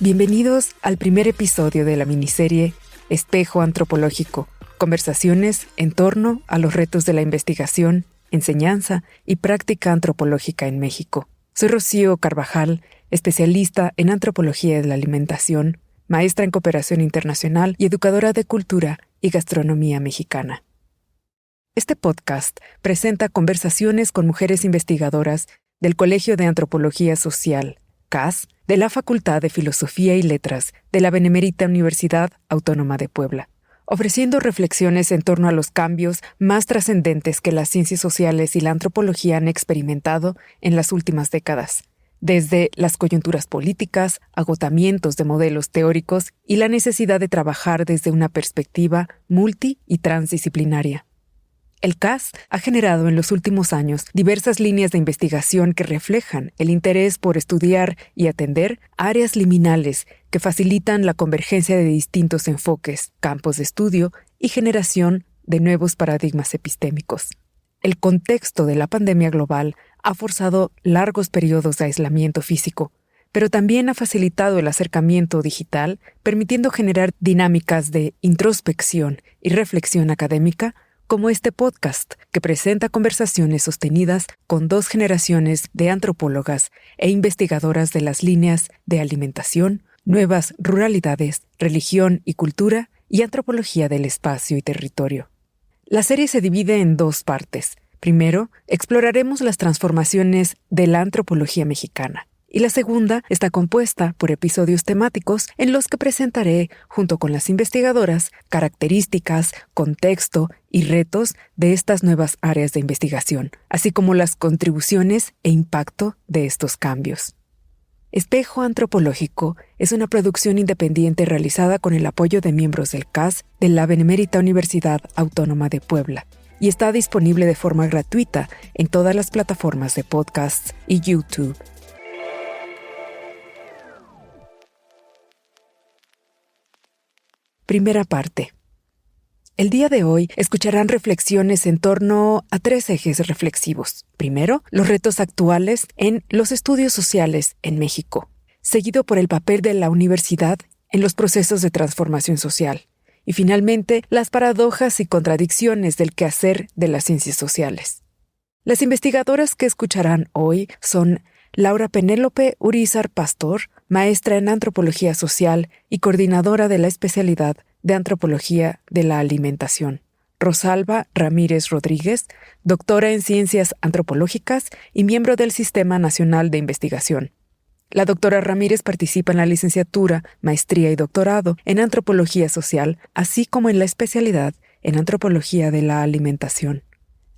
Bienvenidos al primer episodio de la miniserie Espejo Antropológico, conversaciones en torno a los retos de la investigación, enseñanza y práctica antropológica en México. Soy Rocío Carvajal, especialista en antropología de la alimentación, maestra en cooperación internacional y educadora de cultura y gastronomía mexicana. Este podcast presenta conversaciones con mujeres investigadoras del Colegio de Antropología Social, CAS, de la Facultad de Filosofía y Letras de la Benemérita Universidad Autónoma de Puebla, ofreciendo reflexiones en torno a los cambios más trascendentes que las ciencias sociales y la antropología han experimentado en las últimas décadas, desde las coyunturas políticas, agotamientos de modelos teóricos y la necesidad de trabajar desde una perspectiva multi- y transdisciplinaria. El CAS ha generado en los últimos años diversas líneas de investigación que reflejan el interés por estudiar y atender áreas liminales que facilitan la convergencia de distintos enfoques, campos de estudio y generación de nuevos paradigmas epistémicos. El contexto de la pandemia global ha forzado largos periodos de aislamiento físico, pero también ha facilitado el acercamiento digital, permitiendo generar dinámicas de introspección y reflexión académica, como este podcast, que presenta conversaciones sostenidas con dos generaciones de antropólogas e investigadoras de las líneas de alimentación, nuevas ruralidades, religión y cultura, y antropología del espacio y territorio. La serie se divide en dos partes. Primero, exploraremos las transformaciones de la antropología mexicana. Y la segunda está compuesta por episodios temáticos en los que presentaré, junto con las investigadoras, características, contexto y retos de estas nuevas áreas de investigación, así como las contribuciones e impacto de estos cambios. Espejo Antropológico es una producción independiente realizada con el apoyo de miembros del CAS de la Benemérita Universidad Autónoma de Puebla y está disponible de forma gratuita en todas las plataformas de podcasts y YouTube. Primera parte. El día de hoy escucharán reflexiones en torno a tres ejes reflexivos. Primero, los retos actuales en los estudios sociales en México, seguido por el papel de la universidad en los procesos de transformación social. Y finalmente, las paradojas y contradicciones del quehacer de las ciencias sociales. Las investigadoras que escucharán hoy son Laura Penélope Urízar Pastor, maestra en Antropología Social y coordinadora de la especialidad de Antropología de la Alimentación. Rosalba Ramírez Rodríguez, doctora en Ciencias Antropológicas y miembro del Sistema Nacional de Investigación. La doctora Ramírez participa en la licenciatura, maestría y doctorado en Antropología Social, así como en la especialidad en Antropología de la Alimentación.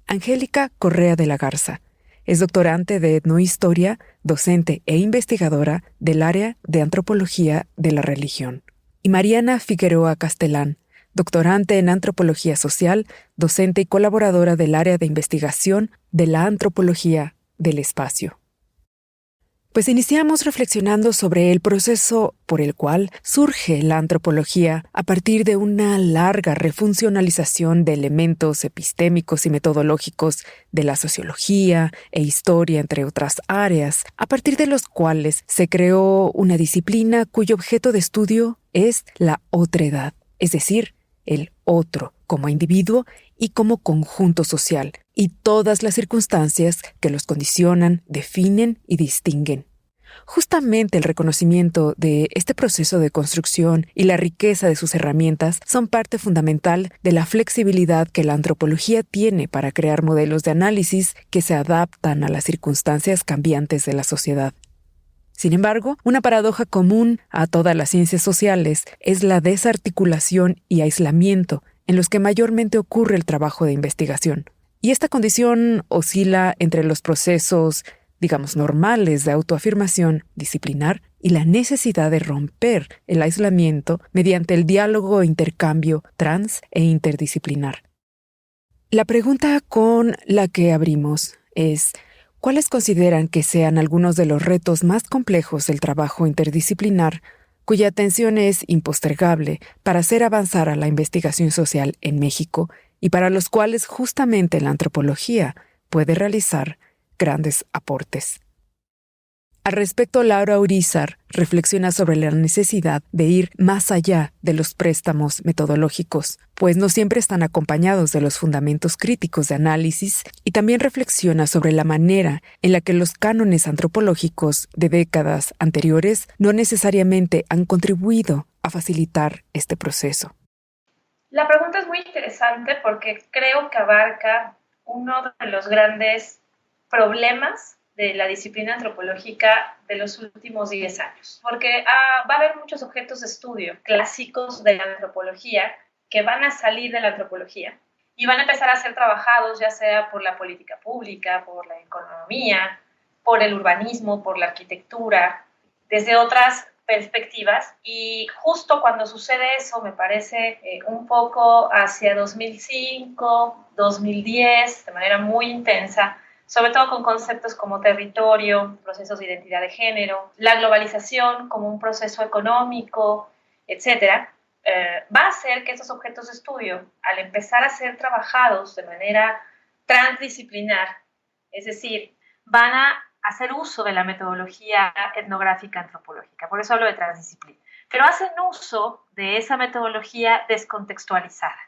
Angélica Correa de la Garza es doctorante de etnohistoria, docente e investigadora del área de antropología de la religión. Y Mariana Figueroa Castelán, doctorante en antropología social, docente y colaboradora del área de investigación de la antropología del espacio. Pues iniciamos reflexionando sobre el proceso por el cual surge la antropología a partir de una larga refuncionalización de elementos epistémicos y metodológicos de la sociología e historia, entre otras áreas, a partir de los cuales se creó una disciplina cuyo objeto de estudio es la otredad, es decir, el otro como individuo y como conjunto social, y todas las circunstancias que los condicionan, definen y distinguen. Justamente el reconocimiento de este proceso de construcción y la riqueza de sus herramientas son parte fundamental de la flexibilidad que la antropología tiene para crear modelos de análisis que se adaptan a las circunstancias cambiantes de la sociedad. Sin embargo, una paradoja común a todas las ciencias sociales es la desarticulación y aislamiento en los que mayormente ocurre el trabajo de investigación. Y esta condición oscila entre los procesos, normales de autoafirmación disciplinar y la necesidad de romper el aislamiento mediante el diálogo e intercambio trans e interdisciplinar. La pregunta con la que abrimos es: ¿cuáles consideran que sean algunos de los retos más complejos del trabajo interdisciplinar, cuya atención es impostergable para hacer avanzar a la investigación social en México y para los cuales justamente la antropología puede realizar grandes aportes? Al respecto, Laura Urizar reflexiona sobre la necesidad de ir más allá de los préstamos metodológicos, pues no siempre están acompañados de los fundamentos críticos de análisis, y también reflexiona sobre la manera en la que los cánones antropológicos de décadas anteriores no necesariamente han contribuido a facilitar este proceso. La pregunta es muy interesante porque creo que abarca uno de los grandes problemas de la disciplina antropológica de los últimos 10 años, porque va a haber muchos objetos de estudio clásicos de la antropología que van a salir de la antropología y van a empezar a ser trabajados ya sea por la política pública, por la economía, por el urbanismo, por la arquitectura, desde otras perspectivas, y justo cuando sucede eso me parece un poco hacia 2005, 2010, de manera muy intensa, sobre todo con conceptos como territorio, procesos de identidad de género, la globalización como un proceso económico, etcétera, va a hacer que estos objetos de estudio, al empezar a ser trabajados de manera transdisciplinar, es decir, van a hacer uso de la metodología etnográfica antropológica, por eso hablo de transdisciplina, pero hacen uso de esa metodología descontextualizada,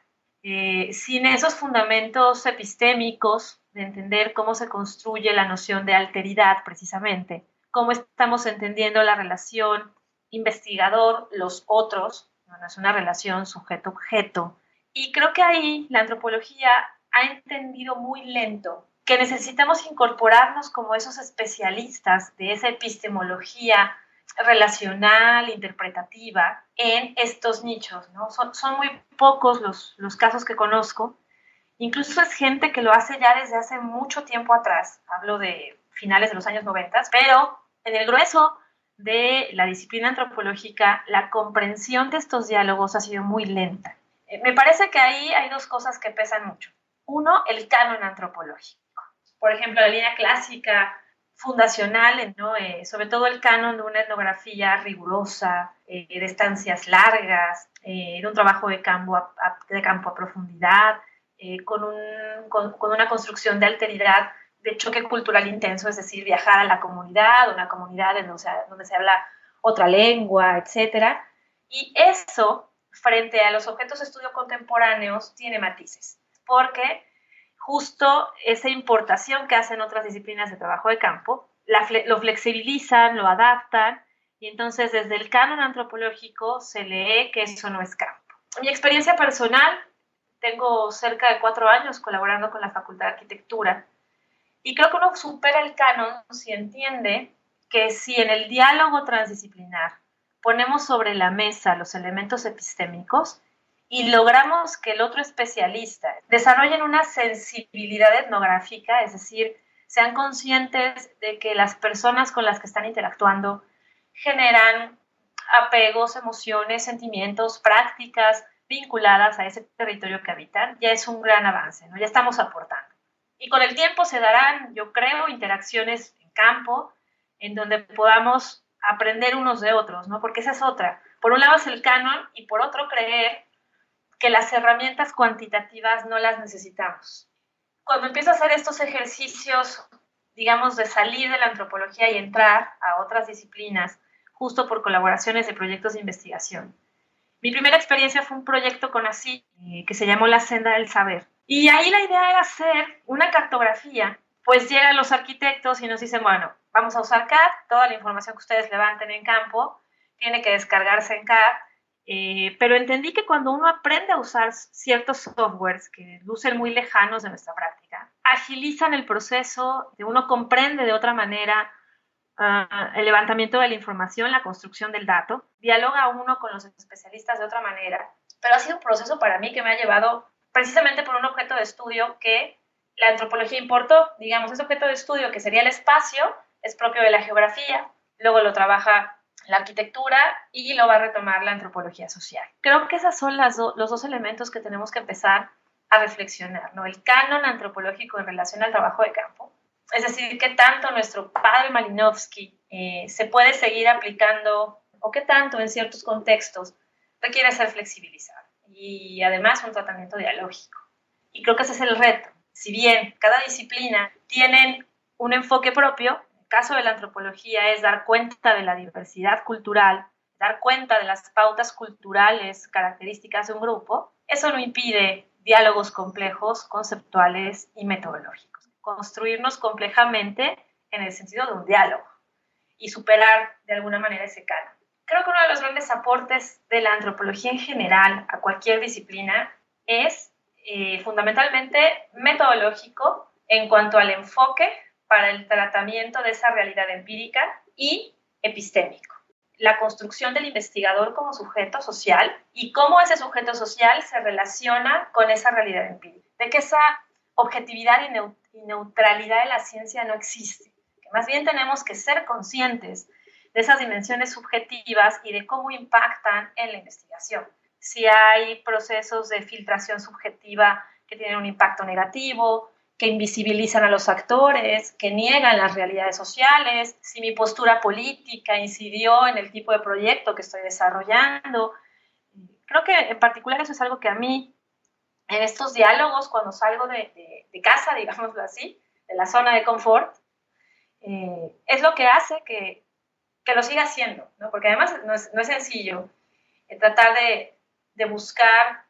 sin esos fundamentos epistémicos de entender cómo se construye la noción de alteridad precisamente, cómo estamos entendiendo la relación investigador, los otros, no es una relación sujeto-objeto, y creo que ahí la antropología ha entendido muy lento que necesitamos incorporarnos como esos especialistas de esa epistemología relacional, interpretativa, en estos nichos, ¿no? Son muy pocos los casos que conozco. Incluso es gente que lo hace ya desde hace mucho tiempo atrás, hablo de finales de los años 90, pero en el grueso de la disciplina antropológica, la comprensión de estos diálogos ha sido muy lenta. Me parece que ahí hay dos cosas que pesan mucho. Uno, el canon antropológico. Por ejemplo, la línea clásica fundacional, ¿no? Sobre todo el canon de una etnografía rigurosa, de estancias largas, de un trabajo de campo a profundidad, con una construcción de alteridad, de choque cultural intenso, es decir, viajar a la comunidad, una comunidad donde se habla otra lengua, etc. Y eso, frente a los objetos de estudio contemporáneos, tiene matices, porque justo esa importación que hacen otras disciplinas de trabajo de campo, lo flexibilizan, lo adaptan, y entonces desde el canon antropológico se lee que eso no es campo. Mi experiencia personal, tengo cerca de 4 años colaborando con la Facultad de Arquitectura, y creo que uno supera el canon si entiende que si en el diálogo transdisciplinar ponemos sobre la mesa los elementos epistémicos y logramos que el otro especialista desarrolle una sensibilidad etnográfica, es decir, sean conscientes de que las personas con las que están interactuando generan apegos, emociones, sentimientos, prácticas vinculadas a ese territorio que habitan, ya es un gran avance, ¿no? Ya estamos aportando. Y con el tiempo se darán, yo creo, interacciones en campo en donde podamos aprender unos de otros, ¿no? Porque esa es otra. Por un lado es el canon y por otro creer que las herramientas cuantitativas no las necesitamos. Cuando empiezo a hacer estos ejercicios, digamos, de salir de la antropología y entrar a otras disciplinas, justo por colaboraciones de proyectos de investigación, mi primera experiencia fue un proyecto con ASI que se llamó La Senda del Saber. Y ahí la idea era hacer una cartografía. Pues llegan los arquitectos y nos dicen, bueno, vamos a usar CAD, toda la información que ustedes levanten en campo tiene que descargarse en CAD, pero entendí que cuando uno aprende a usar ciertos softwares que lucen muy lejanos de nuestra práctica, agilizan el proceso, uno comprende de otra manera el levantamiento de la información, la construcción del dato, dialoga uno con los especialistas de otra manera, pero ha sido un proceso para mí que me ha llevado precisamente por un objeto de estudio que la antropología importó. Digamos, ese objeto de estudio que sería el espacio es propio de la geografía, luego lo trabaja la arquitectura y lo va a retomar la antropología social. Creo que esos son los dos elementos que tenemos que empezar a reflexionar, ¿no? El canon antropológico en relación al trabajo de campo, es decir, qué tanto nuestro padre Malinowski se puede seguir aplicando o qué tanto en ciertos contextos requiere ser flexibilizado y además un tratamiento dialógico. Y creo que ese es el reto. Si bien cada disciplina tiene un enfoque propio, caso de la antropología es dar cuenta de la diversidad cultural, dar cuenta de las pautas culturales características de un grupo, eso no impide diálogos complejos, conceptuales y metodológicos. Construirnos complejamente en el sentido de un diálogo y superar de alguna manera ese canon. Creo que uno de los grandes aportes de la antropología en general a cualquier disciplina es fundamentalmente metodológico en cuanto al enfoque para el tratamiento de esa realidad empírica y epistémico. La construcción del investigador como sujeto social y cómo ese sujeto social se relaciona con esa realidad empírica. De que esa objetividad y neutralidad de la ciencia no existe. Que más bien tenemos que ser conscientes de esas dimensiones subjetivas y de cómo impactan en la investigación. Si hay procesos de filtración subjetiva que tienen un impacto negativo, que invisibilizan a los actores, que niegan las realidades sociales, si mi postura política incidió en el tipo de proyecto que estoy desarrollando. Creo que en particular eso es algo que a mí, en estos diálogos, cuando salgo de casa, digámoslo así, de la zona de confort, es lo que hace que lo siga haciendo, ¿no? Porque además no es sencillo tratar de buscar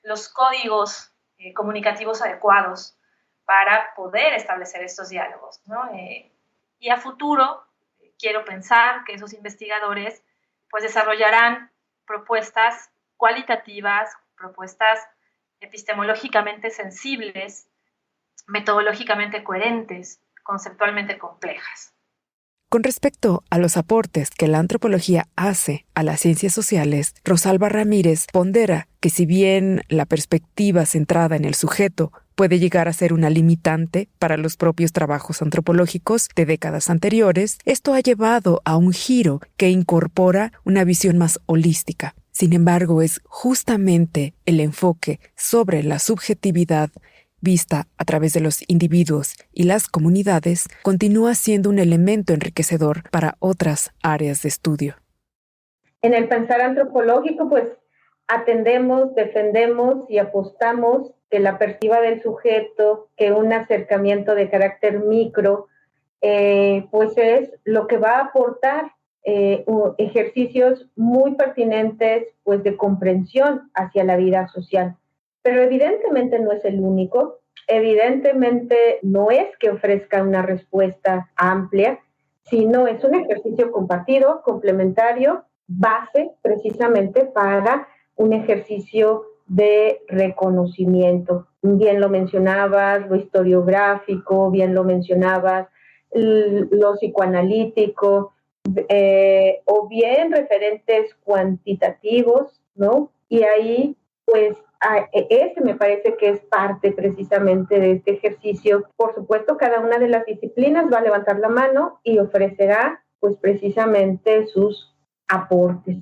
los códigos comunicativos adecuados para poder establecer estos diálogos, ¿no? Y a futuro quiero pensar que esos investigadores pues desarrollarán propuestas cualitativas, propuestas epistemológicamente sensibles, metodológicamente coherentes, conceptualmente complejas. Con respecto a los aportes que la antropología hace a las ciencias sociales, Rosalba Ramírez pondera que si bien la perspectiva centrada en el sujeto puede llegar a ser una limitante para los propios trabajos antropológicos de décadas anteriores, esto ha llevado a un giro que incorpora una visión más holística. Sin embargo, es justamente el enfoque sobre la subjetividad vista a través de los individuos y las comunidades, continúa siendo un elemento enriquecedor para otras áreas de estudio. En el pensar antropológico, pues atendemos, defendemos y apostamos que la perspectiva del sujeto, que un acercamiento de carácter micro, pues es lo que va a aportar ejercicios muy pertinentes pues de comprensión hacia la vida social. Pero evidentemente no es el único, evidentemente no es que ofrezca una respuesta amplia, sino es un ejercicio compartido, complementario, base precisamente para un ejercicio de reconocimiento. Bien lo mencionabas, lo historiográfico, bien lo mencionabas, lo psicoanalítico, o bien referentes cuantitativos, ¿no? Y ahí, pues, ese me parece que es parte precisamente de este ejercicio. Por supuesto, cada una de las disciplinas va a levantar la mano y ofrecerá, pues, precisamente sus aportes.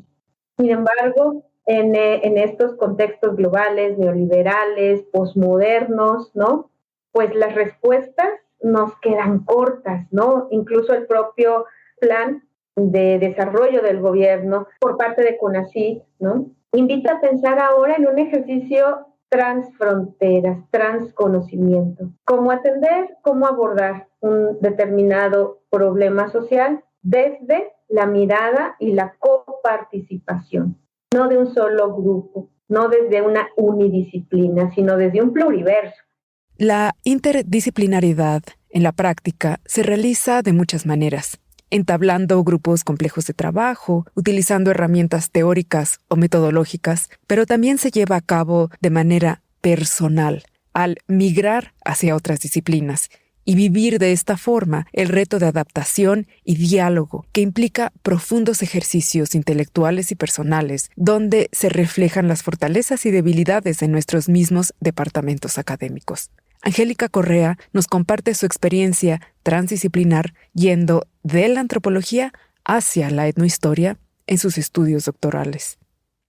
Sin embargo, en estos contextos globales, neoliberales, posmodernos, ¿no? Pues las respuestas nos quedan cortas, ¿no? Incluso el propio plan de desarrollo del gobierno por parte de CONACYT, ¿no? Invita a pensar ahora en un ejercicio transfronteras, transconocimiento. Cómo atender, cómo abordar un determinado problema social desde la mirada y la coparticipación, no de un solo grupo, no desde una unidisciplina, sino desde un pluriverso. La interdisciplinariedad en la práctica se realiza de muchas maneras, entablando grupos complejos de trabajo, utilizando herramientas teóricas o metodológicas, pero también se lleva a cabo de manera personal, al migrar hacia otras disciplinas y vivir de esta forma el reto de adaptación y diálogo que implica profundos ejercicios intelectuales y personales, donde se reflejan las fortalezas y debilidades de nuestros mismos departamentos académicos. Angélica Correa nos comparte su experiencia transdisciplinar yendo de la antropología hacia la etnohistoria en sus estudios doctorales.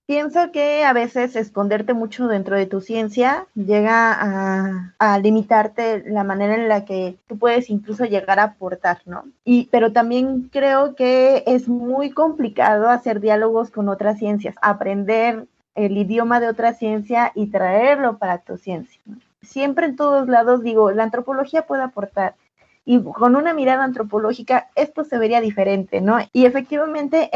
Pienso que a veces esconderte mucho dentro de tu ciencia llega a limitarte la manera en la que tú puedes incluso llegar a aportar, ¿no? Pero también creo que es muy complicado hacer diálogos con otras ciencias, aprender el idioma de otra ciencia y traerlo para tu ciencia, ¿no? Siempre en todos lados digo, la antropología puede aportar y con una mirada antropológica esto se vería diferente, ¿no? Y efectivamente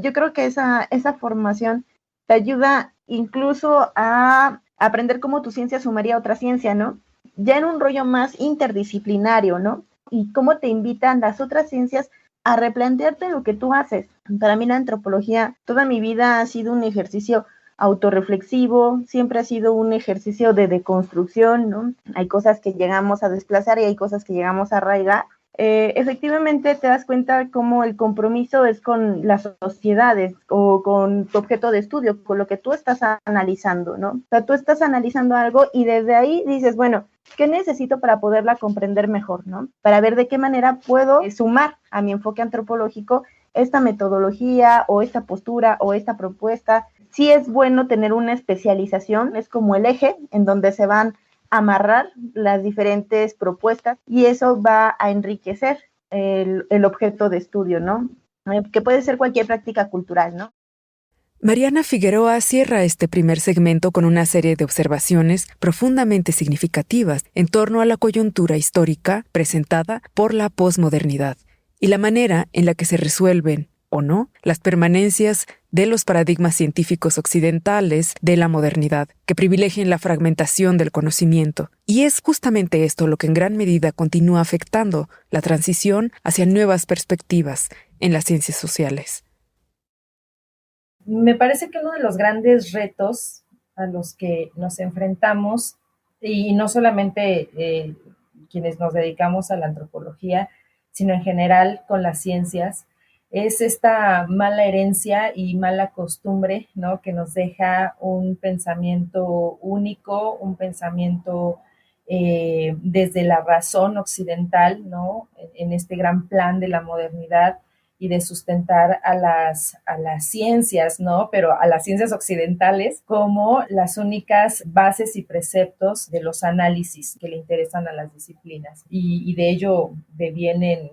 yo creo que esa formación te ayuda incluso a aprender cómo tu ciencia sumaría a otra ciencia, ¿no? Ya en un rollo más interdisciplinario, ¿no? Y cómo te invitan las otras ciencias a replantearte lo que tú haces. Para mí la antropología toda mi vida ha sido un ejercicio autorreflexivo, siempre ha sido un ejercicio de deconstrucción, ¿no? Hay cosas que llegamos a desplazar y hay cosas que llegamos a arraigar. Efectivamente te das cuenta cómo el compromiso es con las sociedades o con tu objeto de estudio, con lo que tú estás analizando, ¿no? O sea, tú estás analizando algo y desde ahí dices, bueno, ¿qué necesito para poderla comprender mejor, ¿no? Para ver de qué manera puedo sumar a mi enfoque antropológico esta metodología o esta postura o esta propuesta. Sí es bueno tener una especialización, es como el eje en donde se van a amarrar las diferentes propuestas y eso va a enriquecer el objeto de estudio, ¿no? Que puede ser cualquier práctica cultural, ¿no? Mariana Figueroa cierra este primer segmento con una serie de observaciones profundamente significativas en torno a la coyuntura histórica presentada por la posmodernidad y la manera en la que se resuelven, o no, las permanencias de los paradigmas científicos occidentales de la modernidad, que privilegian la fragmentación del conocimiento. Y es justamente esto lo que en gran medida continúa afectando la transición hacia nuevas perspectivas en las ciencias sociales. Me parece que uno de los grandes retos a los que nos enfrentamos, y no solamente quienes nos dedicamos a la antropología, sino en general con las ciencias, es esta mala herencia y mala costumbre, ¿no? Que nos deja un pensamiento único, un pensamiento desde la razón occidental, ¿no? En este gran plan de la modernidad y de sustentar a las ciencias, ¿no? Pero a las ciencias occidentales como las únicas bases y preceptos de los análisis que le interesan a las disciplinas. Y de ello devienen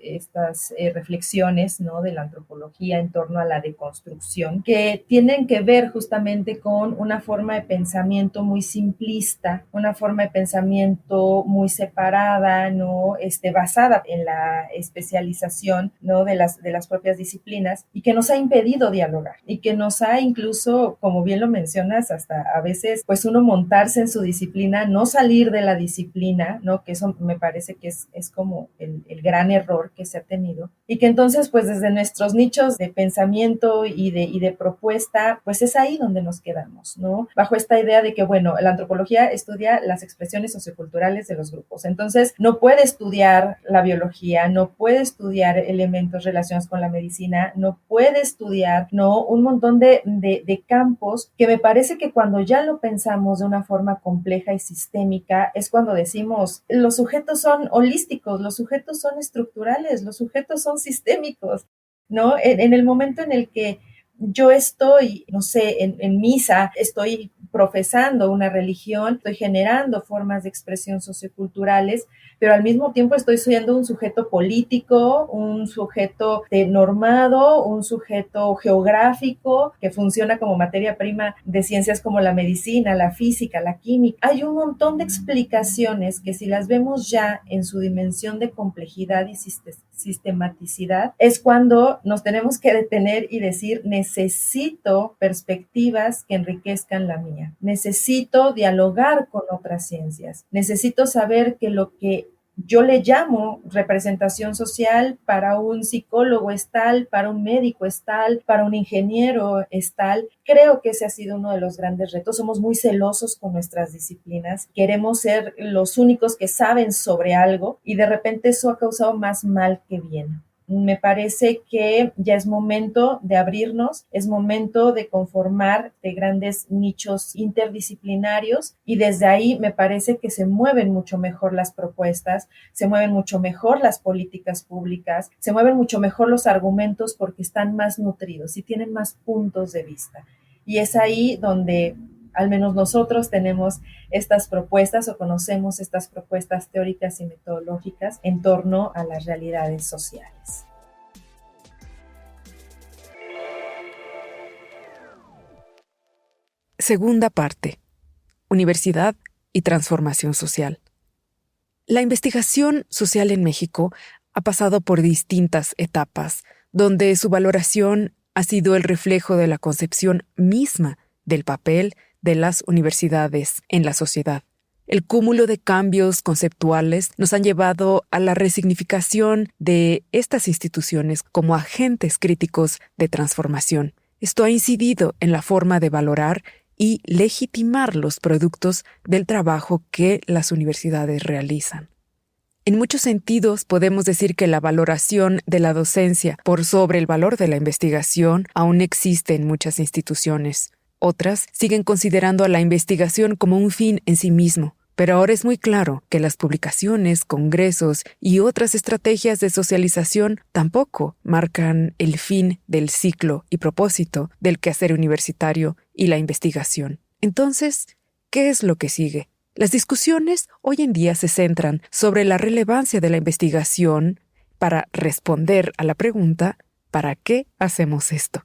estas reflexiones, ¿no? De la antropología en torno a la deconstrucción, que tienen que ver justamente con una forma de pensamiento muy simplista, una forma de pensamiento muy separada, ¿no? Basada en la especialización, ¿no? de las propias disciplinas y que nos ha impedido dialogar y que nos ha incluso, como bien lo mencionas, hasta a veces pues uno montarse en su disciplina, no salir de la disciplina, ¿no? Que eso me parece que es como el gran error que se ha tenido y que entonces pues desde nuestros nichos de pensamiento y de propuesta pues es ahí donde nos quedamos, ¿no? Bajo esta idea de que bueno, la antropología estudia las expresiones socioculturales de los grupos, entonces no puede estudiar la biología, no puede estudiar elementos relacionados con la medicina, no puede estudiar, ¿no? Un montón de campos que me parece que cuando ya lo pensamos de una forma compleja y sistémica es cuando decimos los sujetos son holísticos, los sujetos son estructurales, los sujetos son sistémicos, ¿no? En el momento en el que yo estoy, no sé, en misa, estoy profesando una religión, estoy generando formas de expresión socioculturales, pero al mismo tiempo estoy siendo un sujeto político, un sujeto normado, un sujeto geográfico que funciona como materia prima de ciencias como la medicina, la física, la química. Hay un montón de explicaciones que si las vemos ya en su dimensión de complejidad y sistematicidad, es cuando nos tenemos que detener y decir, necesito perspectivas que enriquezcan la mía. Necesito dialogar con otras ciencias. Necesito saber que lo que yo le llamo representación social para un psicólogo es tal, para un médico es tal, para un ingeniero es tal. Creo que ese ha sido uno de los grandes retos. Somos muy celosos con nuestras disciplinas. Queremos ser los únicos que saben sobre algo y de repente eso ha causado más mal que bien. Me parece que ya es momento de abrirnos, es momento de conformar de grandes nichos interdisciplinarios y desde ahí me parece que se mueven mucho mejor las propuestas, se mueven mucho mejor las políticas públicas, se mueven mucho mejor los argumentos porque están más nutridos y tienen más puntos de vista. Y es ahí donde al menos nosotros tenemos estas propuestas o conocemos estas propuestas teóricas y metodológicas en torno a las realidades sociales. Segunda parte. Universidad y transformación social. La investigación social en México ha pasado por distintas etapas, donde su valoración ha sido el reflejo de la concepción misma del papel de las universidades en la sociedad. El cúmulo de cambios conceptuales nos han llevado a la resignificación de estas instituciones como agentes críticos de transformación. Esto ha incidido en la forma de valorar y legitimar los productos del trabajo que las universidades realizan. En muchos sentidos, podemos decir que la valoración de la docencia por sobre el valor de la investigación aún existe en muchas instituciones. Otras siguen considerando a la investigación como un fin en sí mismo, pero ahora es muy claro que las publicaciones, congresos y otras estrategias de socialización tampoco marcan el fin del ciclo y propósito del quehacer universitario y la investigación. Entonces, ¿qué es lo que sigue? Las discusiones hoy en día se centran sobre la relevancia de la investigación para responder a la pregunta ¿para qué hacemos esto?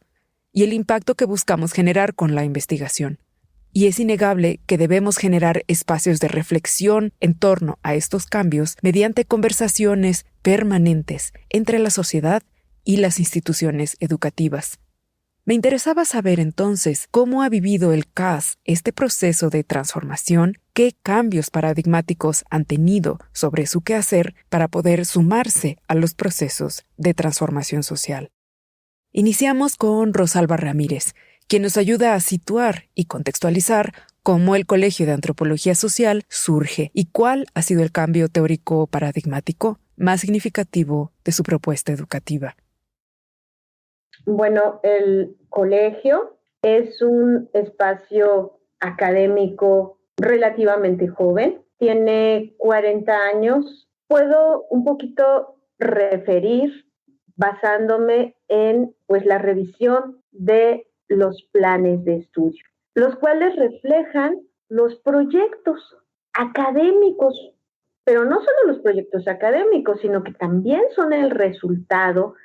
Y el impacto que buscamos generar con la investigación. Y es innegable que debemos generar espacios de reflexión en torno a estos cambios mediante conversaciones permanentes entre la sociedad y las instituciones educativas. Me interesaba saber entonces cómo ha vivido el CAS este proceso de transformación, qué cambios paradigmáticos han tenido sobre su quehacer para poder sumarse a los procesos de transformación social. Iniciamos con Rosalba Ramírez, quien nos ayuda a situar y contextualizar cómo el Colegio de Antropología Social surge y cuál ha sido el cambio teórico paradigmático más significativo de su propuesta educativa. Bueno, el colegio es un espacio académico relativamente joven, tiene 40 años. Puedo un poquito referir basándome en la revisión de los planes de estudio, los cuales reflejan los proyectos académicos, pero no solo los proyectos académicos, sino que también son el resultado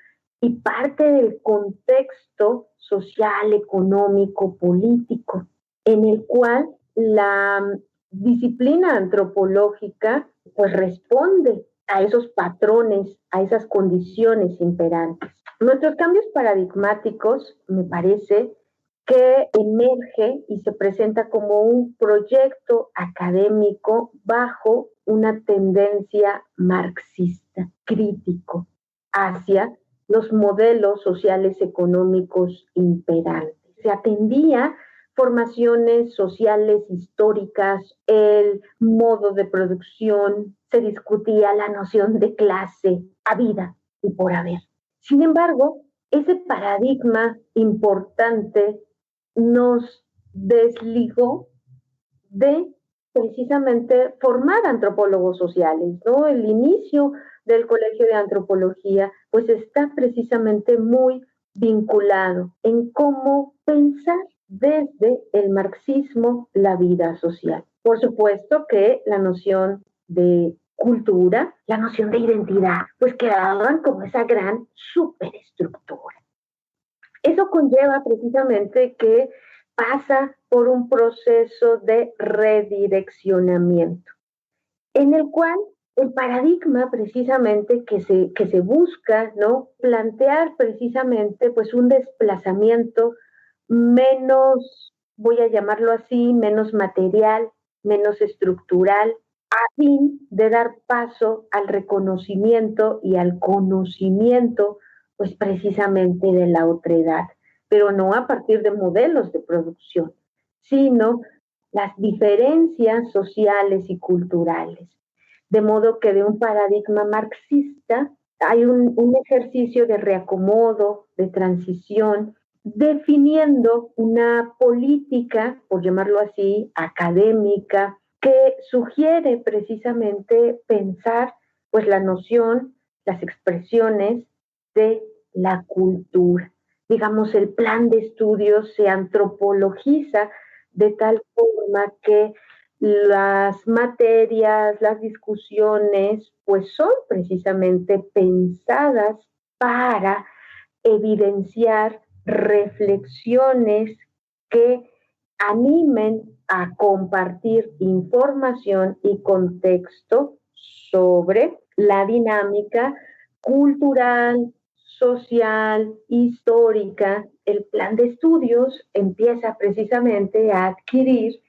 y parte del contexto social, económico, político, en el cual la disciplina antropológica responde a esos patrones, a esas condiciones imperantes. Nuestros cambios paradigmáticos, me parece, que emerge y se presenta como un proyecto académico bajo una tendencia marxista, crítico, hacia los modelos sociales económicos imperantes. Se atendía formaciones sociales históricas, el modo de producción, se discutía la noción de clase, habida y por haber. Sin embargo, ese paradigma importante nos desligó de precisamente formar antropólogos sociales, ¿no? El inicio del Colegio de Antropología está precisamente muy vinculado en cómo pensar desde el marxismo la vida social. Por supuesto que la noción de cultura, la noción de identidad, quedaban como esa gran superestructura. Eso conlleva precisamente que pasa por un proceso de redireccionamiento, en el cual el paradigma precisamente que se busca, ¿no?, plantear precisamente un desplazamiento menos, voy a llamarlo así, menos material, menos estructural, a fin de dar paso al reconocimiento y al conocimiento precisamente de la otredad, pero no a partir de modelos de producción, sino las diferencias sociales y culturales. De modo que de un paradigma marxista hay un ejercicio de reacomodo, de transición, definiendo una política, por llamarlo así, académica, que sugiere precisamente pensar la noción, las expresiones de la cultura. Digamos, el plan de estudios se antropologiza de tal forma que las materias, las discusiones, son precisamente pensadas para evidenciar reflexiones que animen a compartir información y contexto sobre la dinámica cultural, social, histórica. El plan de estudios empieza precisamente a adquirir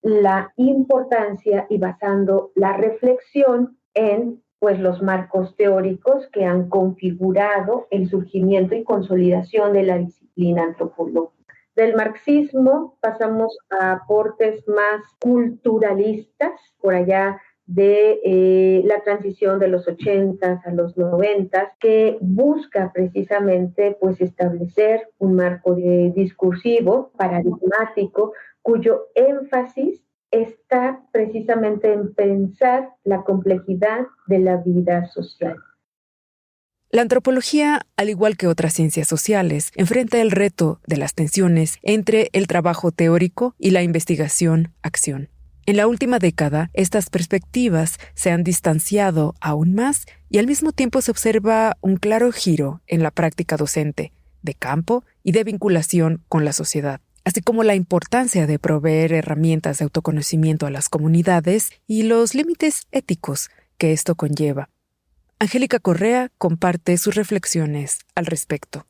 la importancia y basando la reflexión en pues los marcos teóricos que han configurado el surgimiento y consolidación de la disciplina antropológica. Del marxismo pasamos a aportes más culturalistas, por allá de la transición de los 80 a los 90, que busca precisamente pues establecer un marco discursivo, paradigmático, cuyo énfasis está precisamente en pensar la complejidad de la vida social. La antropología, al igual que otras ciencias sociales, enfrenta el reto de las tensiones entre el trabajo teórico y la investigación-acción. En la última década, estas perspectivas se han distanciado aún más y al mismo tiempo se observa un claro giro en la práctica docente, de campo y de vinculación con la sociedad, así como la importancia de proveer herramientas de autoconocimiento a las comunidades y los límites éticos que esto conlleva. Angélica Correa comparte sus reflexiones al respecto.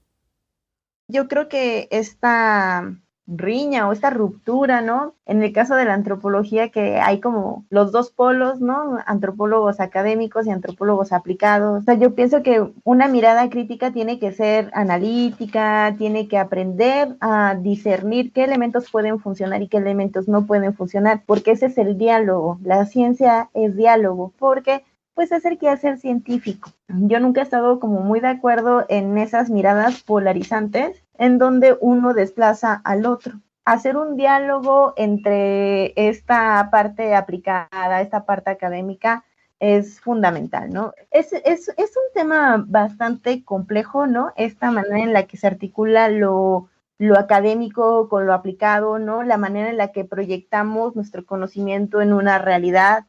Yo creo que esta riña o esta ruptura, ¿no? En el caso de la antropología, que hay como los dos polos, ¿no? Antropólogos académicos y antropólogos aplicados. O sea, yo pienso que una mirada crítica tiene que ser analítica, tiene que aprender a discernir qué elementos pueden funcionar y qué elementos no pueden funcionar, porque ese es el diálogo. La ciencia es diálogo, porque pues es el quehacer científico. Yo nunca he estado como muy de acuerdo en esas miradas polarizantes en donde uno desplaza al otro. Hacer un diálogo entre esta parte aplicada, esta parte académica, es fundamental, ¿no? Es un tema bastante complejo, ¿no? Esta manera en la que se articula lo académico con lo aplicado, ¿no? La manera en la que proyectamos nuestro conocimiento en una realidad.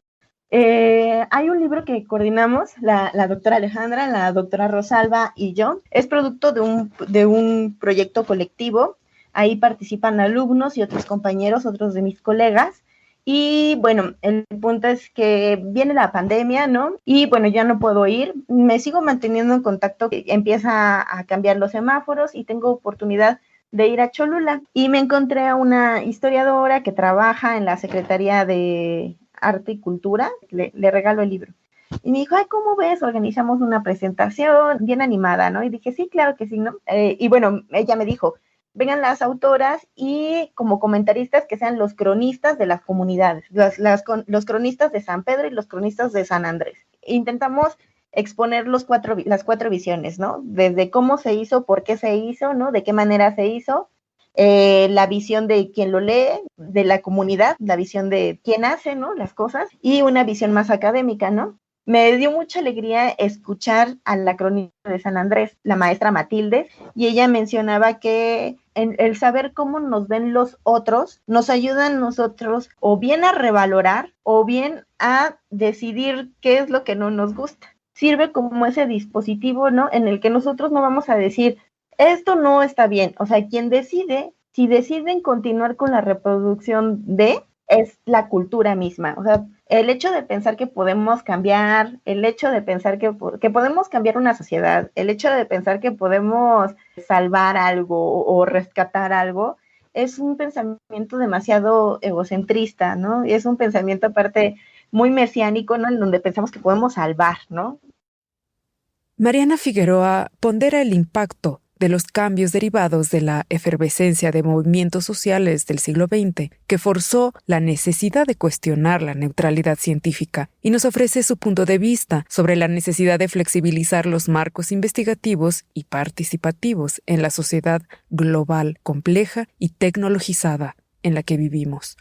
Hay un libro que coordinamos, la doctora Alejandra, la doctora Rosalba y yo. Es producto de un proyecto colectivo. Ahí participan alumnos y otros compañeros, otros de mis colegas. Y bueno, el punto es que viene la pandemia, ¿no? Y bueno, ya no puedo ir. Me sigo manteniendo en contacto. Empieza a cambiar los semáforos y tengo oportunidad de ir a Cholula. Y me encontré a una historiadora que trabaja en la Secretaría de Arte y Cultura, le regalo el libro. Y me dijo, ay, ¿cómo ves? Organizamos una presentación bien animada, ¿no? Y dije, sí, claro que sí, ¿no? Y bueno, ella me dijo, vengan las autoras y como comentaristas que sean los cronistas de las comunidades, los cronistas de San Pedro y los cronistas de San Andrés. Intentamos exponer las cuatro visiones, ¿no? Desde cómo se hizo, por qué se hizo, ¿no? De qué manera se hizo, la visión de quien lo lee, de la comunidad, la visión de quién hace, ¿no? Las cosas, y una visión más académica, ¿no? Me dio mucha alegría escuchar a la cronista de San Andrés, la maestra Matilde, y ella mencionaba que el saber cómo nos ven los otros nos ayuda a nosotros o bien a revalorar o bien a decidir qué es lo que no nos gusta. Sirve como ese dispositivo, ¿no? En el que nosotros no vamos a decir, esto no está bien. O sea, quien decide, si deciden continuar con la reproducción es la cultura misma. O sea, el hecho de pensar que podemos cambiar, el hecho de pensar que podemos cambiar una sociedad, el hecho de pensar que podemos salvar algo o rescatar algo, es un pensamiento demasiado egocentrista, ¿no? Y es un pensamiento aparte muy mesiánico, ¿no? En donde pensamos que podemos salvar, ¿no? Mariana Figueroa pondera el impacto de los cambios derivados de la efervescencia de movimientos sociales del siglo XX, que forzó la necesidad de cuestionar la neutralidad científica, y nos ofrece su punto de vista sobre la necesidad de flexibilizar los marcos investigativos y participativos en la sociedad global, compleja y tecnologizada en la que vivimos.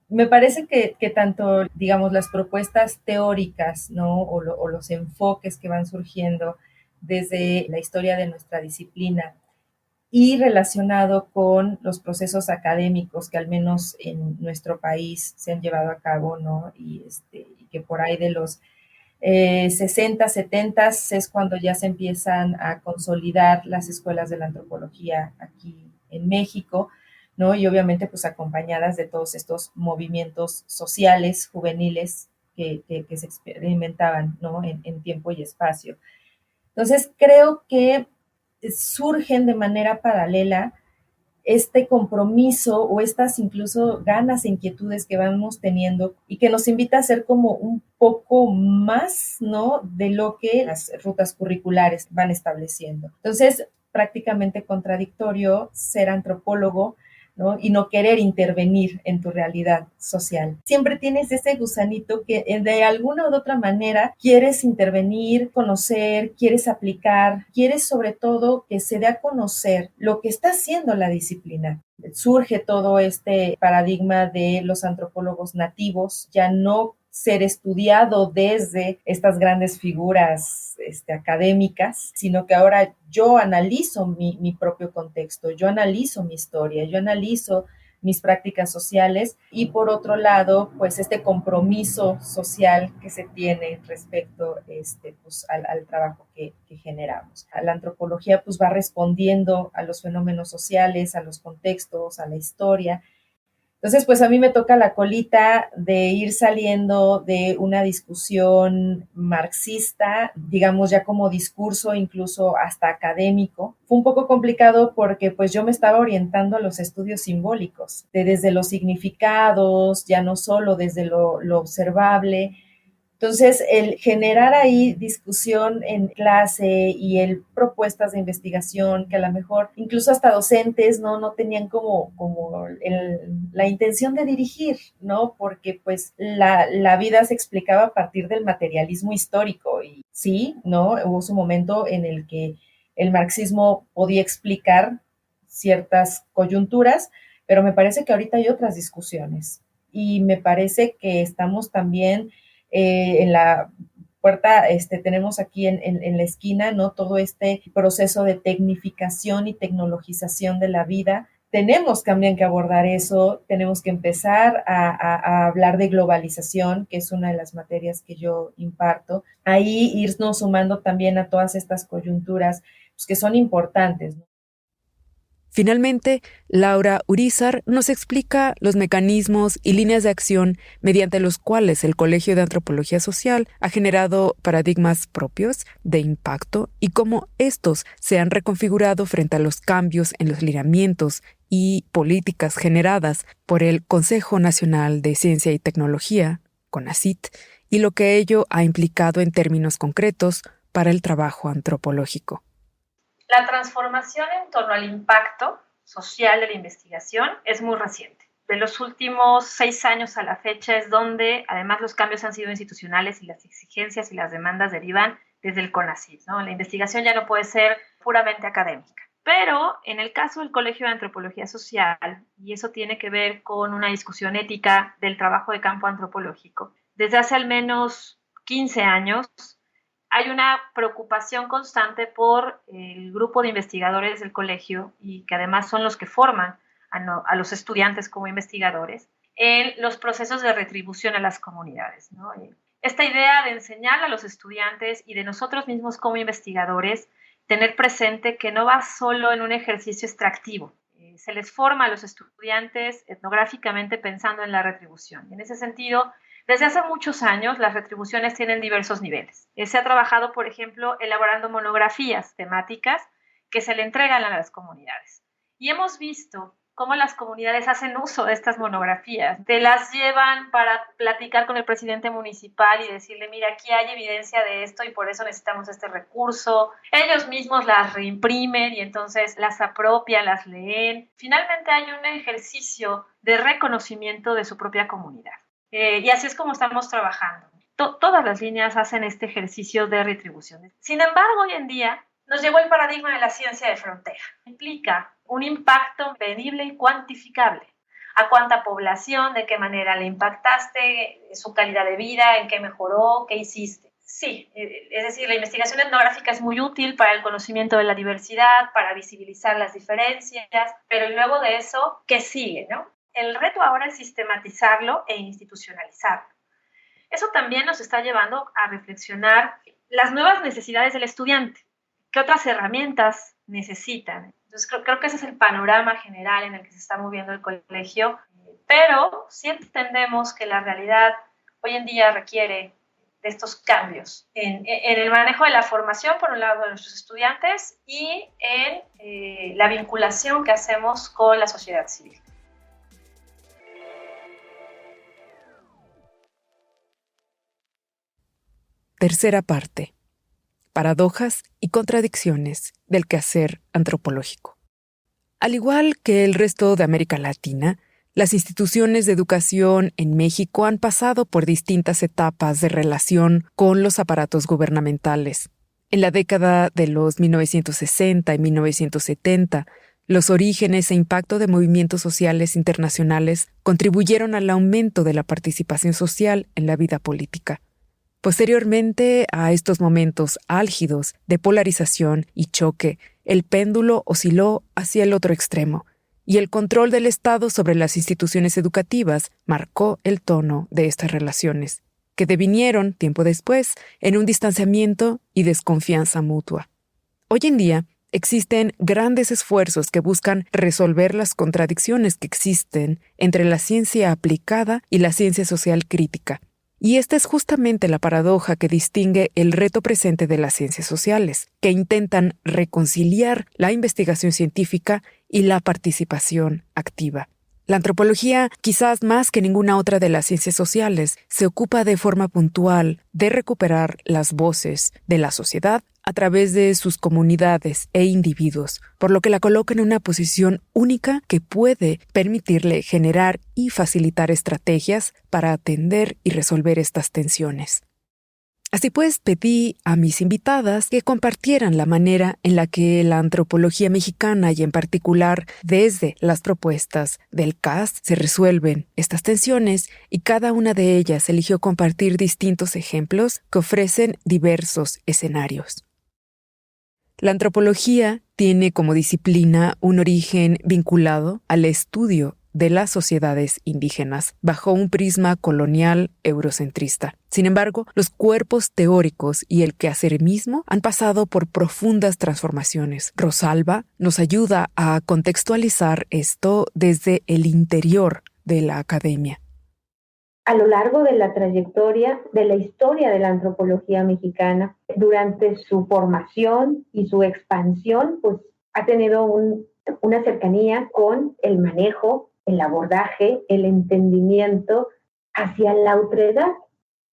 Me parece que tanto, digamos, las propuestas teóricas, ¿no? o los enfoques que van surgiendo desde la historia de nuestra disciplina y relacionado con los procesos académicos que al menos en nuestro país se han llevado a cabo, ¿no? Y que por ahí de los 60, 70 es cuando ya se empiezan a consolidar las escuelas de la antropología aquí en México, ¿no? Y obviamente pues acompañadas de todos estos movimientos sociales, juveniles, que se experimentaban, ¿no? En tiempo y espacio. Entonces, creo que surgen de manera paralela este compromiso o estas incluso ganas e inquietudes que vamos teniendo y que nos invita a hacer como un poco más, ¿no? De lo que las rutas curriculares van estableciendo. Entonces, prácticamente contradictorio ser antropólogo, ¿no? Y no querer intervenir en tu realidad social. Siempre tienes ese gusanito que de alguna u otra manera quieres intervenir, conocer, quieres aplicar, quieres sobre todo que se dé a conocer lo que está haciendo la disciplina. Surge todo este paradigma de los antropólogos nativos, ya no ser estudiado desde estas grandes figuras académicas, sino que ahora yo analizo mi propio contexto, yo analizo mi historia, yo analizo mis prácticas sociales y por otro lado, pues este compromiso social que se tiene respecto pues, al trabajo que generamos. La antropología pues va respondiendo a los fenómenos sociales, a los contextos, a la historia. Entonces, pues a mí me toca la colita de ir saliendo de una discusión marxista, digamos ya como discurso, incluso hasta académico. Fue un poco complicado porque pues yo me estaba orientando a los estudios simbólicos, desde los significados, ya no solo desde lo observable. Entonces, el generar ahí discusión en clase y el propuestas de investigación que a lo mejor incluso hasta docentes no tenían como la intención de dirigir, ¿no? Porque pues la vida se explicaba a partir del materialismo histórico y sí, ¿no? Hubo su momento en el que el marxismo podía explicar ciertas coyunturas, pero me parece que ahorita hay otras discusiones y me parece que estamos también en la puerta, tenemos aquí en la esquina, ¿no? Todo este proceso de tecnificación y tecnologización de la vida. Tenemos también que abordar eso, tenemos que empezar a hablar de globalización, que es una de las materias que yo imparto. Ahí irnos sumando también a todas estas coyunturas pues, que son importantes, ¿no? Finalmente, Laura Urizar nos explica los mecanismos y líneas de acción mediante los cuales el Colegio de Antropología Social ha generado paradigmas propios de impacto y cómo estos se han reconfigurado frente a los cambios en los lineamientos y políticas generadas por el Consejo Nacional de Ciencia y Tecnología, CONACYT, y lo que ello ha implicado en términos concretos para el trabajo antropológico. La transformación en torno al impacto social de la investigación es muy reciente. De los últimos 6 años a la fecha es donde, además, los cambios han sido institucionales y las exigencias y las demandas derivan desde el CONACYT, ¿no? La investigación ya no puede ser puramente académica. Pero en el caso del Colegio de Antropología Social, y eso tiene que ver con una discusión ética del trabajo de campo antropológico, desde hace al menos 15 años, hay una preocupación constante por el grupo de investigadores del colegio y que además son los que forman a los estudiantes como investigadores en los procesos de retribución a las comunidades, ¿no? Esta idea de enseñar a los estudiantes y de nosotros mismos como investigadores tener presente que no va solo en un ejercicio extractivo. Se les forma a los estudiantes etnográficamente pensando en la retribución. Y en ese sentido, desde hace muchos años, las retribuciones tienen diversos niveles. Se ha trabajado, por ejemplo, elaborando monografías temáticas que se le entregan a las comunidades. Y hemos visto cómo las comunidades hacen uso de estas monografías. Te las llevan para platicar con el presidente municipal y decirle, mira, aquí hay evidencia de esto y por eso necesitamos este recurso. Ellos mismos las reimprimen y entonces las apropian, las leen. Finalmente hay un ejercicio de reconocimiento de su propia comunidad. Y así es como estamos trabajando. Todas las líneas hacen este ejercicio de retribución. Sin embargo, hoy en día nos llegó el paradigma de la ciencia de frontera. Implica un impacto medible y cuantificable. ¿A cuánta población? ¿De qué manera le impactaste? ¿Su calidad de vida? ¿En qué mejoró? ¿Qué hiciste? Sí, es decir, la investigación etnográfica es muy útil para el conocimiento de la diversidad, para visibilizar las diferencias, pero luego de eso, ¿qué sigue, no? El reto ahora es sistematizarlo e institucionalizarlo. Eso también nos está llevando a reflexionar las nuevas necesidades del estudiante. ¿Qué otras herramientas necesitan? Entonces, creo que ese es el panorama general en el que se está moviendo el colegio, pero sí entendemos que la realidad hoy en día requiere de estos cambios en el manejo de la formación, por un lado, de nuestros estudiantes y en la vinculación que hacemos con la sociedad civil. Tercera parte. Paradojas y contradicciones del quehacer antropológico. Al igual que el resto de América Latina, las instituciones de educación en México han pasado por distintas etapas de relación con los aparatos gubernamentales. En la década de los 1960 y 1970, los orígenes e impacto de movimientos sociales internacionales contribuyeron al aumento de la participación social en la vida política. Posteriormente a estos momentos álgidos de polarización y choque, el péndulo osciló hacia el otro extremo, y el control del Estado sobre las instituciones educativas marcó el tono de estas relaciones, que devinieron, tiempo después, en un distanciamiento y desconfianza mutua. Hoy en día, existen grandes esfuerzos que buscan resolver las contradicciones que existen entre la ciencia aplicada y la ciencia social crítica. Y esta es justamente la paradoja que distingue el reto presente de las ciencias sociales, que intentan reconciliar la investigación científica y la participación activa. La antropología, quizás más que ninguna otra de las ciencias sociales, se ocupa de forma puntual de recuperar las voces de la sociedad a través de sus comunidades e individuos, por lo que la coloca en una posición única que puede permitirle generar y facilitar estrategias para atender y resolver estas tensiones. Así pues, pedí a mis invitadas que compartieran la manera en la que la antropología mexicana y en particular desde las propuestas del CAST se resuelven estas tensiones, y cada una de ellas eligió compartir distintos ejemplos que ofrecen diversos escenarios. La antropología tiene como disciplina un origen vinculado al estudio de las sociedades indígenas, bajo un prisma colonial eurocentrista. Sin embargo, los cuerpos teóricos y el quehacer mismo han pasado por profundas transformaciones. Rosalba nos ayuda a contextualizar esto desde el interior de la academia. A lo largo de la trayectoria de la historia de la antropología mexicana, durante su formación y su expansión, pues ha tenido una cercanía con el manejo, el abordaje, el entendimiento hacia la otredad,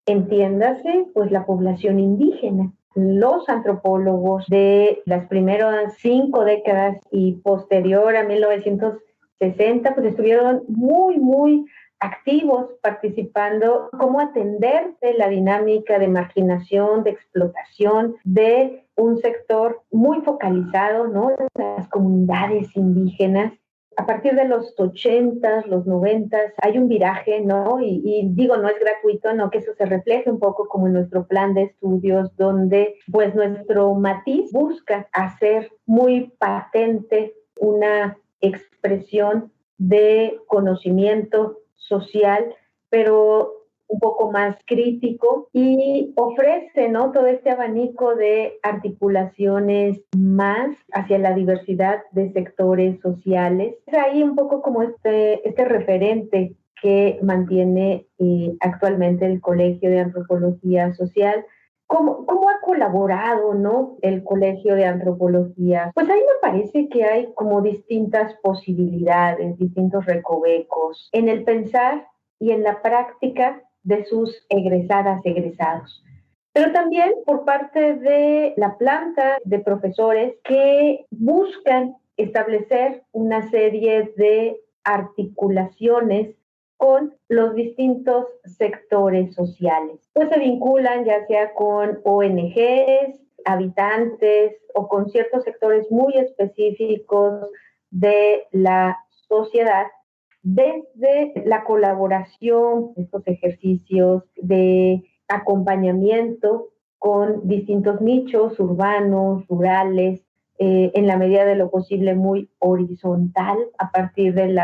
entiéndase, pues la población indígena. Los antropólogos de las primeras 5 décadas y posterior a 1960, pues estuvieron muy activos participando, cómo atender de la dinámica de marginación, de explotación de un sector muy focalizado, ¿no? Las comunidades indígenas. A partir de los 80s, los 90s, hay un viraje, ¿no? Y digo, no es gratuito, ¿no? Que eso se refleje un poco como en nuestro plan de estudios, donde pues nuestro matiz busca hacer muy patente una expresión de conocimiento social, pero un poco más crítico, y ofrece, ¿no?, todo este abanico de articulaciones más hacia la diversidad de sectores sociales. Es ahí un poco como este referente que mantiene actualmente el Colegio de Antropología Social. ¿Cómo ha colaborado, ¿no?, el Colegio de Antropología? Pues ahí me parece que hay como distintas posibilidades, distintos recovecos en el pensar y en la práctica de sus egresados. Pero también por parte de la planta de profesores que buscan establecer una serie de articulaciones con los distintos sectores sociales. Pues se vinculan ya sea con ONGs, habitantes o con ciertos sectores muy específicos de la sociedad, desde la colaboración, estos ejercicios de acompañamiento con distintos nichos urbanos, rurales, en la medida de lo posible muy horizontal, a partir de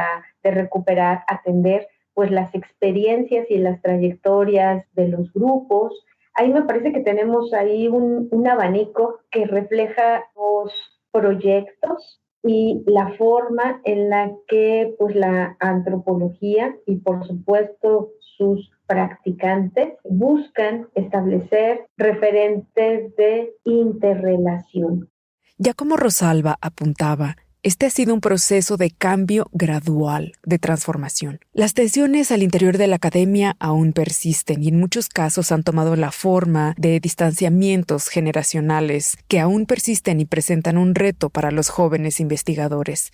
recuperar, atender pues las experiencias y las trayectorias de los grupos. Ahí me parece que tenemos ahí un abanico que refleja los proyectos y la forma en la que pues la antropología y por supuesto sus practicantes buscan establecer referentes de interrelación. Ya como Rosalba apuntaba, este ha sido un proceso de cambio gradual, de transformación. Las tensiones al interior de la academia aún persisten y en muchos casos han tomado la forma de distanciamientos generacionales que aún persisten y presentan un reto para los jóvenes investigadores.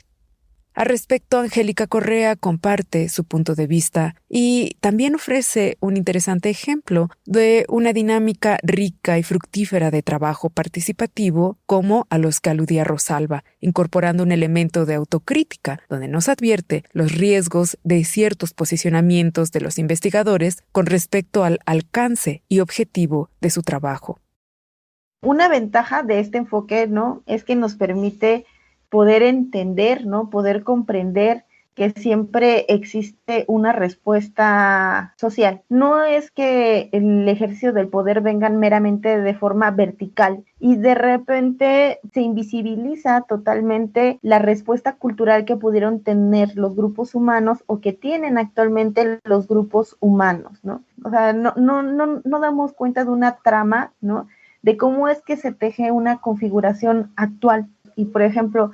Al respecto, Angélica Correa comparte su punto de vista y también ofrece un interesante ejemplo de una dinámica rica y fructífera de trabajo participativo como a los que aludía Rosalba, incorporando un elemento de autocrítica, donde nos advierte los riesgos de ciertos posicionamientos de los investigadores con respecto al alcance y objetivo de su trabajo. Una ventaja de este enfoque, ¿no?, es que nos permite poder entender, ¿no?, poder comprender que siempre existe una respuesta social. No es que el ejercicio del poder venga meramente de forma vertical y de repente se invisibiliza totalmente la respuesta cultural que pudieron tener los grupos humanos o que tienen actualmente los grupos humanos, ¿no? O sea, no damos cuenta de una trama, ¿no?, de cómo es que se teje una configuración actual. Y, por ejemplo,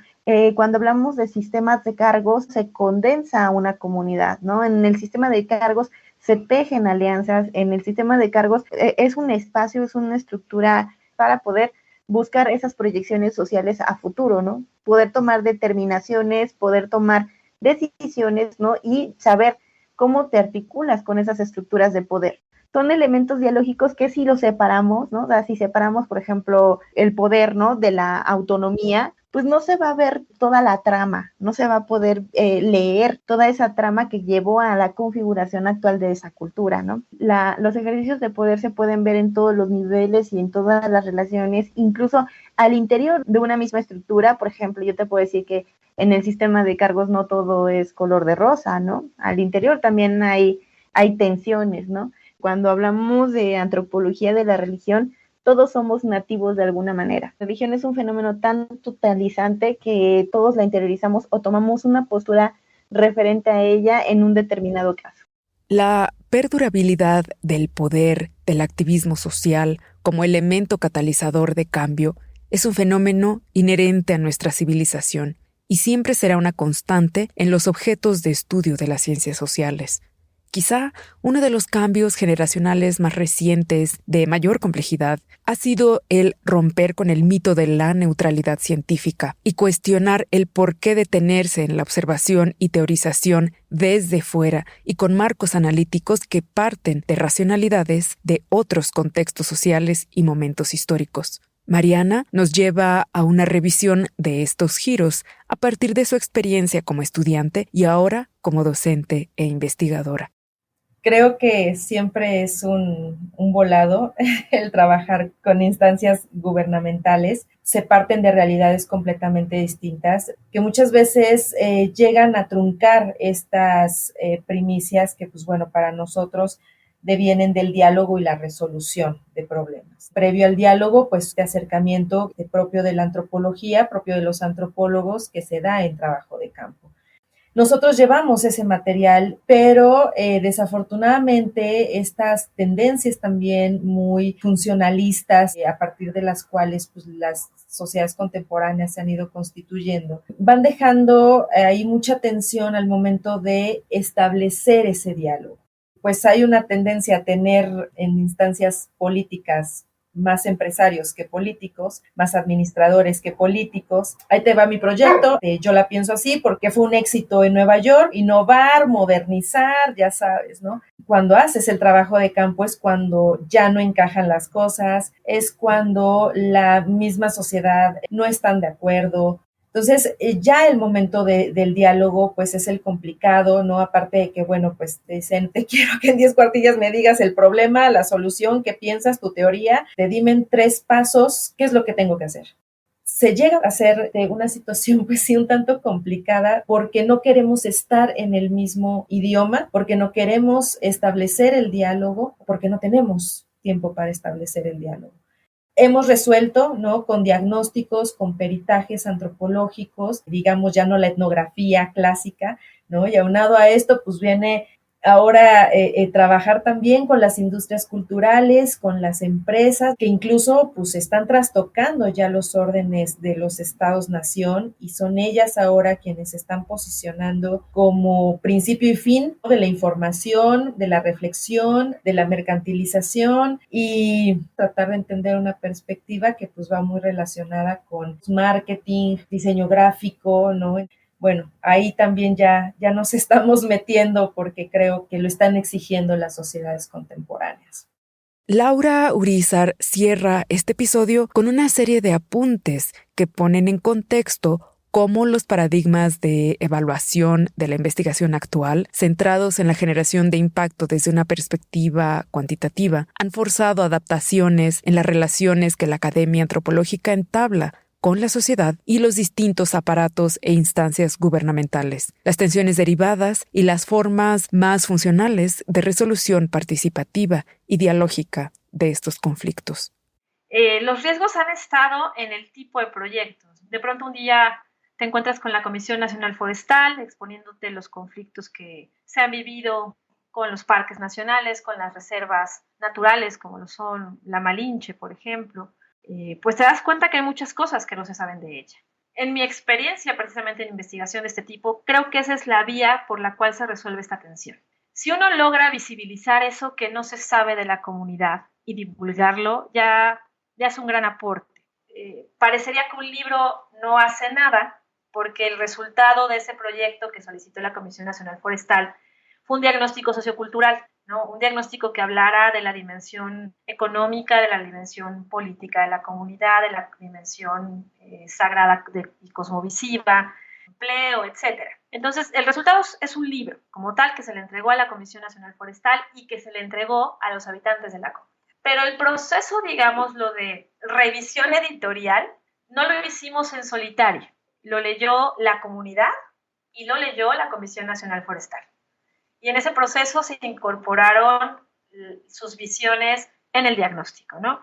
cuando hablamos de sistemas de cargos, se condensa una comunidad, ¿no? En el sistema de cargos se tejen alianzas, en el sistema de cargos es un espacio, es una estructura para poder buscar esas proyecciones sociales a futuro, ¿no? Poder tomar determinaciones, poder tomar decisiones, ¿no? Y saber cómo te articulas con esas estructuras de poder. Son elementos dialógicos que si los separamos, ¿no? O sea, si separamos, por ejemplo, el poder, ¿no?, de la autonomía, pues no se va a ver toda la trama, no se va a poder leer toda esa trama que llevó a la configuración actual de esa cultura, ¿no? Los ejercicios de poder se pueden ver en todos los niveles y en todas las relaciones, incluso al interior de una misma estructura. Por ejemplo, yo te puedo decir que en el sistema de cargos no todo es color de rosa, ¿no? Al interior también hay tensiones, ¿no? Cuando hablamos de antropología de la religión, todos somos nativos de alguna manera. La religión es un fenómeno tan totalizante que todos la interiorizamos o tomamos una postura referente a ella en un determinado caso. La perdurabilidad del poder, del activismo social, como elemento catalizador de cambio, es un fenómeno inherente a nuestra civilización y siempre será una constante en los objetos de estudio de las ciencias sociales. Quizá uno de los cambios generacionales más recientes, de mayor complejidad, ha sido el romper con el mito de la neutralidad científica y cuestionar el porqué detenerse en la observación y teorización desde fuera y con marcos analíticos que parten de racionalidades de otros contextos sociales y momentos históricos. Mariana nos lleva a una revisión de estos giros a partir de su experiencia como estudiante y ahora como docente e investigadora. Creo que siempre es un volado el trabajar con instancias gubernamentales. Se parten de realidades completamente distintas que muchas veces llegan a truncar estas primicias que, pues bueno, para nosotros devienen del diálogo y la resolución de problemas. Previo al diálogo, pues, de acercamiento propio de la antropología, propio de los antropólogos, que se da en trabajo de campo. Nosotros llevamos ese material, pero desafortunadamente estas tendencias también muy funcionalistas, a partir de las cuales pues, las sociedades contemporáneas se han ido constituyendo, van dejando ahí mucha tensión al momento de establecer ese diálogo. Pues hay una tendencia a tener en instancias políticas más empresarios que políticos, más administradores que políticos. Ahí te va mi proyecto, yo la pienso así porque fue un éxito en Nueva York, innovar, modernizar, ya sabes, ¿no? Cuando haces el trabajo de campo es cuando ya no encajan las cosas, es cuando la misma sociedad no están de acuerdo. Entonces, ya el momento del diálogo, pues es el complicado, ¿no? Aparte de que, bueno, pues te dicen, te quiero que en 10 cuartillas me digas el problema, la solución, qué piensas, tu teoría, te dime en 3 pasos qué es lo que tengo que hacer. Se llega a ser una situación, pues sí, un tanto complicada porque no queremos estar en el mismo idioma, porque no queremos establecer el diálogo, porque no tenemos tiempo para establecer el diálogo. Hemos resuelto, ¿no?, con diagnósticos, con peritajes antropológicos, digamos ya no la etnografía clásica, ¿no? Y aunado a esto, pues viene Ahora, trabajar también con las industrias culturales, con las empresas, que incluso pues están trastocando ya los órdenes de los estados-nación y son ellas ahora quienes se están posicionando como principio y fin de la información, de la reflexión, de la mercantilización y tratar de entender una perspectiva que pues va muy relacionada con marketing, diseño gráfico, ¿no? Bueno, ahí también ya nos estamos metiendo porque creo que lo están exigiendo las sociedades contemporáneas. Laura Urízar cierra este episodio con una serie de apuntes que ponen en contexto cómo los paradigmas de evaluación de la investigación actual, centrados en la generación de impacto desde una perspectiva cuantitativa, han forzado adaptaciones en las relaciones que la academia antropológica entabla con la sociedad y los distintos aparatos e instancias gubernamentales, las tensiones derivadas y las formas más funcionales de resolución participativa y dialógica de estos conflictos. Los riesgos han estado en el tipo de proyectos. De pronto un día te encuentras con la Comisión Nacional Forestal exponiéndote los conflictos que se han vivido con los parques nacionales, con las reservas naturales, como lo son la Malinche, por ejemplo. Pues te das cuenta que hay muchas cosas que no se saben de ella. En mi experiencia, precisamente en investigación de este tipo, creo que esa es la vía por la cual se resuelve esta tensión. Si uno logra visibilizar eso que no se sabe de la comunidad y divulgarlo, ya es un gran aporte. Parecería que un libro no hace nada, porque el resultado de ese proyecto que solicitó la Comisión Nacional Forestal fue un diagnóstico sociocultural, ¿no? Un diagnóstico que hablara de la dimensión económica, de la dimensión política de la comunidad, de la dimensión sagrada y cosmovisiva, empleo, etc. Entonces, el resultado es un libro, como tal, que se le entregó a la Comisión Nacional Forestal y que se le entregó a los habitantes de la comunidad. Pero el proceso, digamos, lo de revisión editorial, no lo hicimos en solitario. Lo leyó la comunidad y lo leyó la Comisión Nacional Forestal. Y en ese proceso se incorporaron sus visiones en el diagnóstico, ¿no?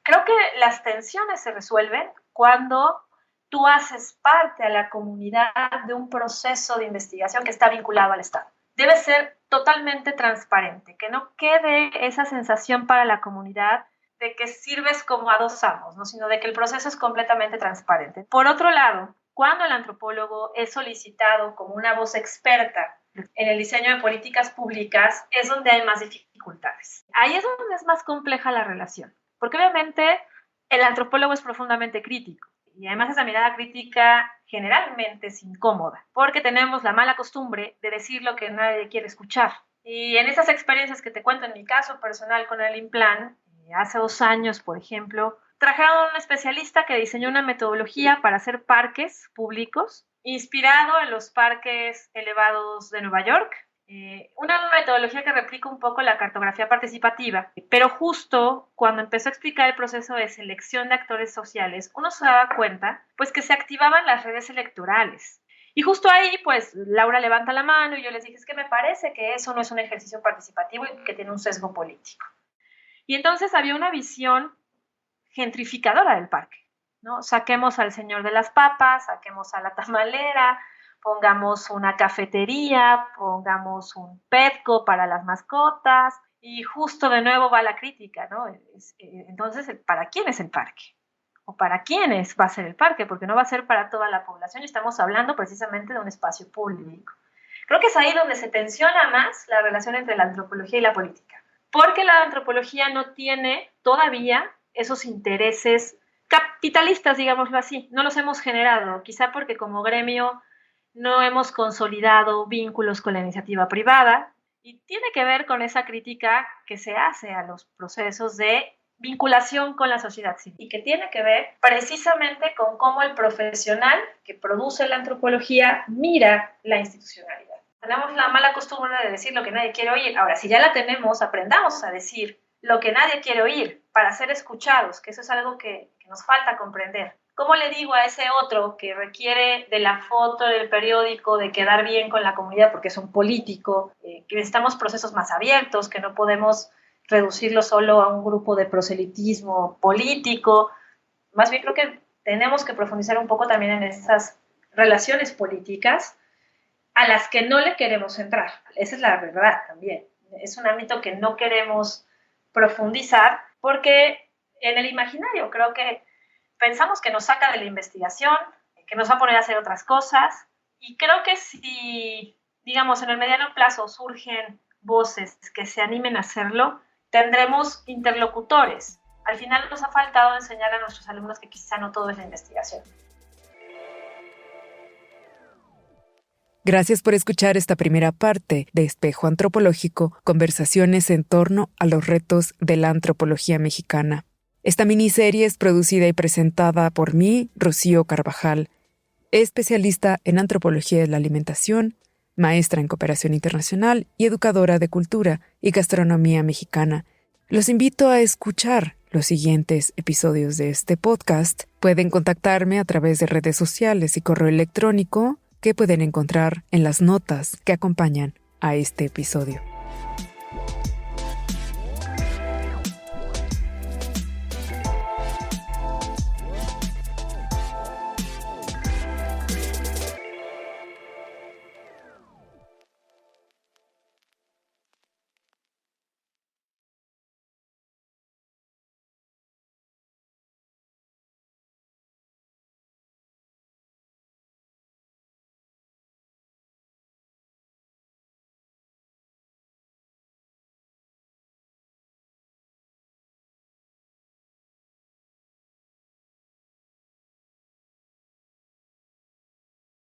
Creo que las tensiones se resuelven cuando tú haces parte a la comunidad de un proceso de investigación que está vinculado al Estado. Debe ser totalmente transparente, que no quede esa sensación para la comunidad de que sirves como a dos amos, ¿no? Sino de que el proceso es completamente transparente. Por otro lado, cuando el antropólogo es solicitado como una voz experta en el diseño de políticas públicas, es donde hay más dificultades. Ahí es donde es más compleja la relación, porque obviamente el antropólogo es profundamente crítico, y además esa mirada crítica generalmente es incómoda, porque tenemos la mala costumbre de decir lo que nadie quiere escuchar. Y en esas experiencias que te cuento en mi caso personal con el INPLAN, hace 2 años, por ejemplo, trajeron a un especialista que diseñó una metodología para hacer parques públicos, inspirado en los parques elevados de Nueva York, una metodología que replica un poco la cartografía participativa, pero justo cuando empezó a explicar el proceso de selección de actores sociales, uno se daba cuenta pues que se activaban las redes electorales. Y justo ahí, pues, Laura levanta la mano y yo les dije, es que me parece que eso no es un ejercicio participativo y que tiene un sesgo político. Y entonces había una visión gentrificadora del parque, ¿no? Saquemos al señor de las papas, saquemos a la tamalera, pongamos una cafetería, pongamos un Petco para las mascotas, y justo de nuevo va la crítica, ¿no? Entonces, ¿para quién es el parque? ¿O para quiénes va a ser el parque? Porque no va a ser para toda la población, y estamos hablando precisamente de un espacio público. Creo que es ahí donde se tensiona más la relación entre la antropología y la política, porque la antropología no tiene todavía esos intereses capitalistas, digámoslo así, no los hemos generado, quizá porque como gremio no hemos consolidado vínculos con la iniciativa privada, y tiene que ver con esa crítica que se hace a los procesos de vinculación con la sociedad civil, y que tiene que ver precisamente con cómo el profesional que produce la antropología mira la institucionalidad. Tenemos la mala costumbre de decir lo que nadie quiere oír. Ahora, si ya la tenemos, aprendamos a decir lo que nadie quiere oír para ser escuchados, que eso es algo que nos falta comprender. ¿Cómo le digo a ese otro que requiere de la foto del periódico, de quedar bien con la comunidad porque es un político, que necesitamos procesos más abiertos, que no podemos reducirlo solo a un grupo de proselitismo político? Más bien creo que tenemos que profundizar un poco también en esas relaciones políticas. a las que no le queremos entrar. Esa es la verdad también. Es un ámbito que no queremos profundizar porque en el imaginario creo que pensamos que nos saca de la investigación, que nos va a poner a hacer otras cosas, y creo que si, digamos, en el mediano plazo surgen voces que se animen a hacerlo, tendremos interlocutores. Al final nos ha faltado enseñar a nuestros alumnos que quizá no todo es la investigación. Gracias por escuchar esta primera parte de Espejo Antropológico, conversaciones en torno a los retos de la antropología mexicana. Esta miniserie es producida y presentada por mí, Rocío Carvajal, especialista en antropología de la alimentación, maestra en cooperación internacional y educadora de cultura y gastronomía mexicana. Los invito a escuchar los siguientes episodios de este podcast. Pueden contactarme a través de redes sociales y correo electrónico que pueden encontrar en las notas que acompañan a este episodio.